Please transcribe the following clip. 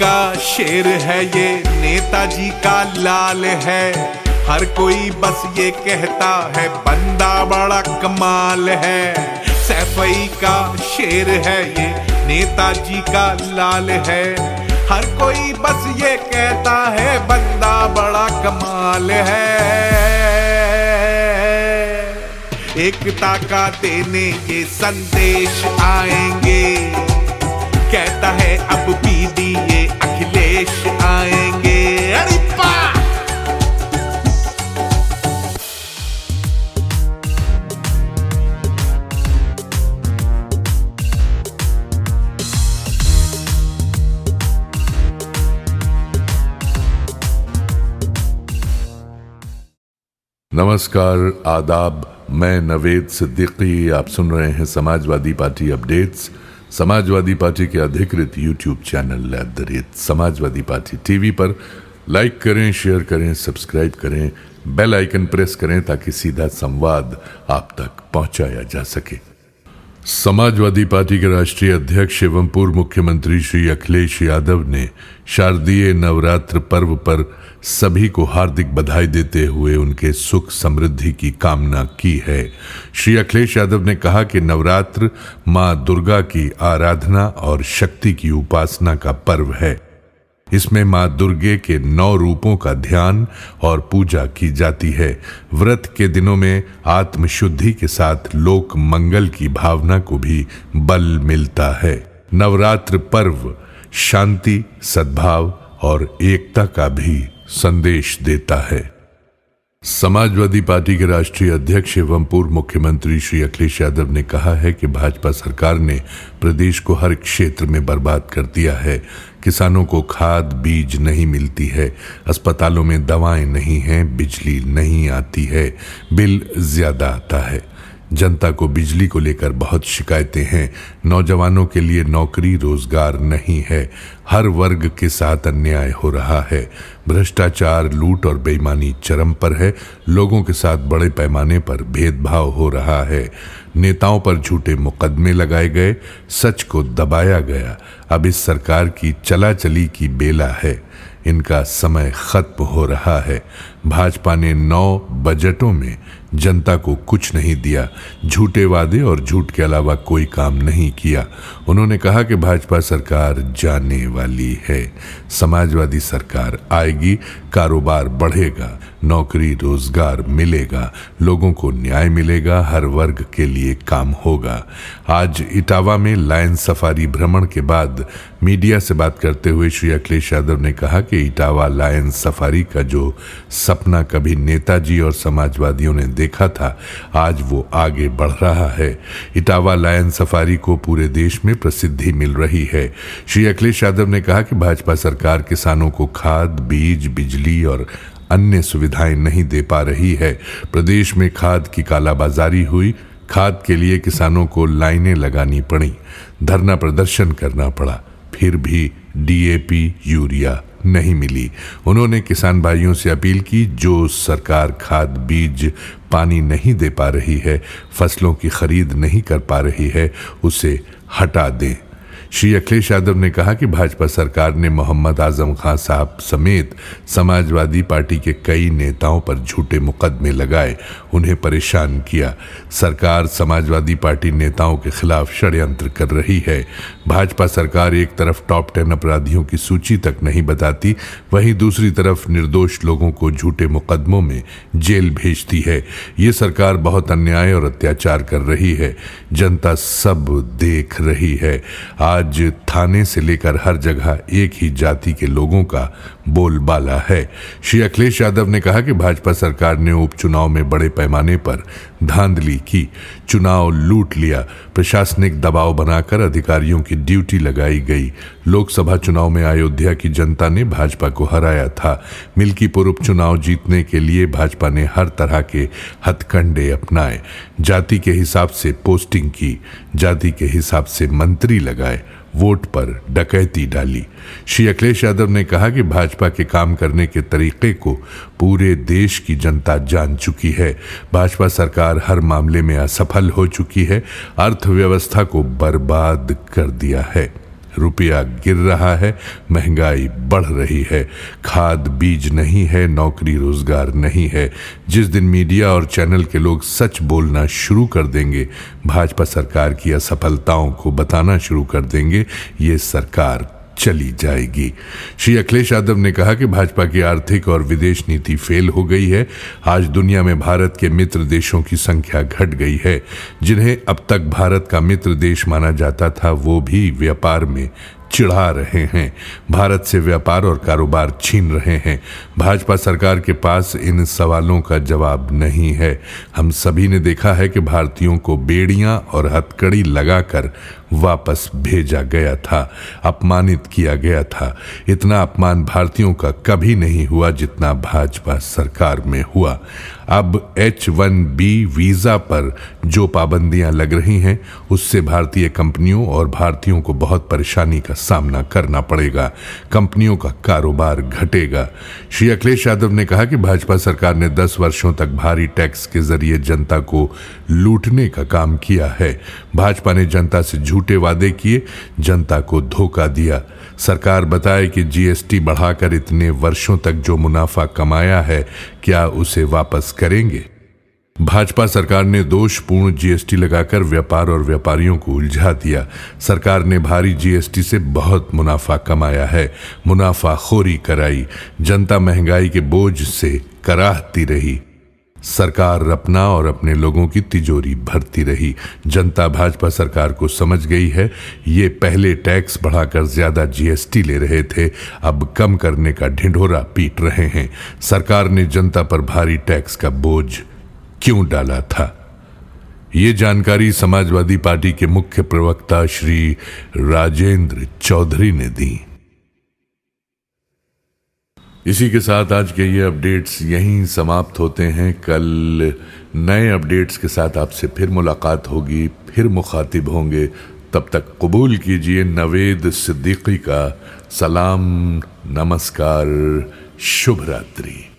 का शेर है ये, नेताजी का लाल है। हर कोई बस ये कहता है बंदा बड़ा कमाल है। सैफई का शेर है ये, नेताजी का लाल है। हर कोई बस ये कहता है बंदा बड़ा कमाल है। एकता का देने ये संदेश आएंगे, कहता है अब पीडीए अखिलेश आएंगे। अरे पा! नमस्कार, आदाब। मैं नवेद सिद्दीकी। आप सुन रहे हैं Samajwadi party updates, Samajwadi party के अधिकृत YouTube channel @Samajwadi party TV पर। लाइक करें, शेयर करें, सब्सक्राइब करें, बेल आइकन प्रेस करें ताकि सीधा संवाद आप तक पहुंचाया जा सके। समाजवादी पार्टी के राष्ट्रीय अध्यक्ष एवं पूर्व मुख्यमंत्री श्री अखिलेश यादव ने शारदीय नवरात्र पर्व पर सभी को हार्दिक बधाई देते हुए उनके सुख समृद्धि की कामना की है। श्री अखिलेश यादव ने कहा कि नवरात्र मां दुर्गा की आराधना और शक्ति की उपासना का पर्व है। इसमें मां दुर्गे के 9 रूपों का ध्यान और पूजा की जाती है। व्रत के दिनों में आत्मशुद्धि के साथ लोक मंगल की भावना को भी बल मिलता है। नवरात्र पर्व शांति, सद्भाव और एकता का भी संदेश देता है। समाजवादी पार्टी के राष्ट्रीय अध्यक्ष एवं पूर्व मुख्यमंत्री श्री अखिलेश यादव ने कहा है कि भाजपा सरकार ने प्रदेश को हर क्षेत्र में बर्बाद कर दिया है। किसानों को खाद बीज नहीं मिलती है, अस्पतालों में दवाएं नहीं हैं, बिजली नहीं आती है, बिल ज्यादा आता है। जनता को बिजली को लेकर बहुत शिकायतें हैं। नौजवानों के लिए नौकरी रोजगार नहीं है। हर वर्ग के साथ अन्याय हो रहा है। भ्रष्टाचार, लूट और बेईमानी चरम पर है। लोगों के साथ बड़े पैमाने पर भेदभाव हो रहा है। नेताओं पर झूठे मुकदमे लगाए गए, सच को दबाया गया। अब इस सरकार की चलाचली की बेला है। इनका समय खत्म हो रहा है। भाजपा ने 9 बजटों में जनता को कुछ नहीं दिया। झूठे वादे और झूठ के अलावा कोई काम नहीं किया। उन्होंने कहा कि भाजपा सरकार जाने वाली है, समाजवादी सरकार आएगी, कारोबार बढ़ेगा, नौकरी रोजगार मिलेगा, लोगों को न्याय मिलेगा, हर वर्ग के लिए काम होगा। आज इटावा में लायन सफारी भ्रमण के बाद मीडिया से बात करते हुए श्री अखिलेश यादव ने कहा कि इटावा लायन सफारी का जो सपना कभी नेताजी और समाजवादियों ने देखा था, आज वो आगे बढ़ रहा है। इटावा लायन सफारी को पूरे देश में प्रसिद्धि मिल रही है। श्री अखिलेश यादव ने कहा कि भाजपा सरकार किसानों को खाद, बीज, बिजली और अन्य सुविधाएं नहीं दे पा रही है। प्रदेश में खाद की कालाबाजारी हुई। खाद के लिए किसानों को लाइनें लगानी पड़ी, धरना प्रदर्शन करना पड़ा, फिर भी डीएपी, यूरिया नहीं मिली। उन्होंने किसान भाइयों से अपील की, जो सरकार खाद, बीज, पानी नहीं दे पा रही है, फसलों की खरीद नहीं कर पा रही है, उसे हटा दें। श्री अखिलेश यादव ने कहा कि भाजपा सरकार ने मोहम्मद आजम खान साहब समेत समाजवादी पार्टी के कई नेताओं पर झूठे मुकदमे लगाए, उन्हें परेशान किया। सरकार समाजवादी पार्टी नेताओं के खिलाफ षड्यंत्र कर रही है। भाजपा सरकार एक तरफ टॉप 10 अपराधियों की सूची तक नहीं बताती, वहीं दूसरी तरफ निर्दोष लोगों को झूठे मुकदमों में जेल भेजती है। ये सरकार बहुत अन्याय और अत्याचार कर रही है। जनता सब देख रही है। आज थाने से लेकर हर जगह एक ही जाति के लोगों का बोलबाला है। श्री अखिलेश यादव ने कहा कि भाजपा सरकार ने उपचुनाव में बड़े पैमाने पर धांधली की, चुनाव लूट लिया, प्रशासनिक दबाव बनाकर अधिकारियों की ड्यूटी लगाई गई। लोकसभा चुनाव में अयोध्या की जनता ने भाजपा को हराया था। मिल्कीपुर उपचुनाव जीतने के लिए भाजपा ने हर तरह के हथकंडे अपनाए। जाति के हिसाब से पोस्टिंग की, जाति के हिसाब से मंत्री लगाए, वोट पर डकैती डाली। श्री अखिलेश यादव ने कहा कि भाजपा के काम करने के तरीके को पूरे देश की जनता जान चुकी है। भाजपा सरकार हर मामले में असफल हो चुकी है, अर्थव्यवस्था को बर्बाद कर दिया है। रुपया गिर रहा है, महंगाई बढ़ रही है, खाद बीज नहीं है, नौकरी रोजगार नहीं है। जिस दिन मीडिया और चैनल के लोग सच बोलना शुरू कर देंगे, भाजपा सरकार की असफलताओं को बताना शुरू कर देंगे, ये सरकार चली जाएगी। श्री अखिलेश यादव ने कहा कि भाजपा की आर्थिक और विदेश नीति फेल हो गई है। आज दुनिया में भारत के मित्र देशों की संख्या घट गई है। जिन्हें अब तक भारत का मित्र देश माना जाता था, वो भी व्यापार में चिढ़ा रहे हैं, भारत से व्यापार और कारोबार छीन रहे हैं। भाजपा सरकार के पास इन सवालों का जवाब नहीं है। हम सभी ने देखा है कि भारतीयों को बेड़ियां और हथकड़ी लगाकर वापस भेजा गया था, अपमानित किया गया था। इतना अपमान भारतीयों का कभी नहीं हुआ जितना भाजपा सरकार में हुआ। अब H1B वीजा पर जो पाबंदियां लग रही हैं, उससे भारतीय कंपनियों और भारतीयों को बहुत परेशानी का सामना करना पड़ेगा। कंपनियों का कारोबार घटेगा। श्री अखिलेश यादव ने कहा कि भाजपा सरकार ने 10 वर्षों तक भारी टैक्स के जरिए जनता को लूटने का काम किया है। भाजपा ने जनता से झूठे वादे किए, जनता को धोखा दिया। सरकार बताए कि जीएसटी बढ़ाकर इतने वर्षों तक जो मुनाफा कमाया है, क्या उसे वापस करेंगे? भाजपा सरकार ने दोषपूर्ण जीएसटी लगाकर व्यापार और व्यापारियों को उलझा दिया। सरकार ने भारी जीएसटी से बहुत मुनाफा कमाया है, मुनाफाखोरी कराई। जनता महंगाई के बोझ से कराहती रही। सरकार अपना और अपने लोगों की तिजोरी भरती रही। जनता भाजपा सरकार को समझ गई है। ये पहले टैक्स बढ़ाकर ज्यादा जीएसटी ले रहे थे, अब कम करने का ढिंढोरा पीट रहे हैं। सरकार ने जनता पर भारी टैक्स का बोझ क्यों डाला था? ये जानकारी समाजवादी पार्टी के मुख्य प्रवक्ता श्री राजेंद्र चौधरी ने दी। इसी के साथ आज के ये अपडेट्स यहीं समाप्त होते हैं। कल नए अपडेट्स के साथ आपसे फिर मुलाकात होगी, फिर मुखातिब होंगे। तब तक कबूल कीजिए नवेद सिद्दीकी का सलाम, नमस्कार, शुभ रात्रि।